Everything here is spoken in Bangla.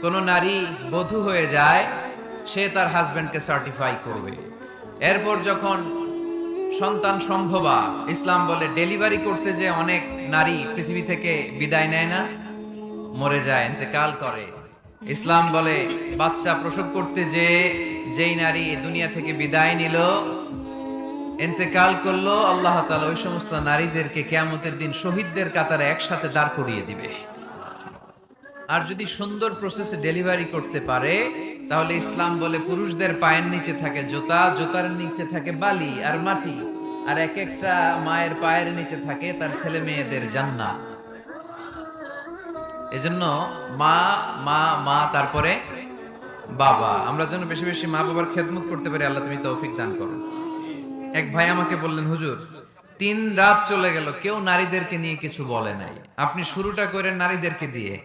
কোন নারী বধূ হয়ে যায়, সে তার হাজবেন্ডকে সার্টিফাই করবে। এরপর যখন সন্তান সম্ভবা, ইসলাম বলে ডেলিভারি করতে যে অনেক নারী পৃথিবী থেকে বিদায় নেয় না, মরে যায়, ইন্তেকাল করে। ইসলাম বলে বাচ্চা প্রসব করতে যে যেই নারী দুনিয়া থেকে বিদায় নিল, ইন্তেকাল করলো, আল্লাহ তাআলা ওই সমস্ত নারীদেরকে কিয়ামতের দিন শহীদদের কাতারে একসাথে দাঁড় করিয়ে দিবে। আর যদি সুন্দর প্রসেসে ডেলিভারি করতে পারে, তাহলে ইসলাম বলে পুরুষদের পায়ের নিচে থাকে জুতা, জুতার নিচে থাকে বালি আর মাটি, আর এক একটা মায়ের পায়ের নিচে থাকে তার ছেলে মেয়েদের জান্নাত। এজন্য মা মা মা তারপরে বাবা, আমরা যেন বেশি বেশি মা বাবার খেদমত করতে পারি। আল্লাহ তুমি তৌফিক দান করো। এক ভাই আমাকে বললেন, হুজুর 3 রাত চলে গেল, কেউ নারীদেরকে নিয়ে কিছু বলে নাই, আপনি শুরুটা করেন নারীদেরকে দিয়ে।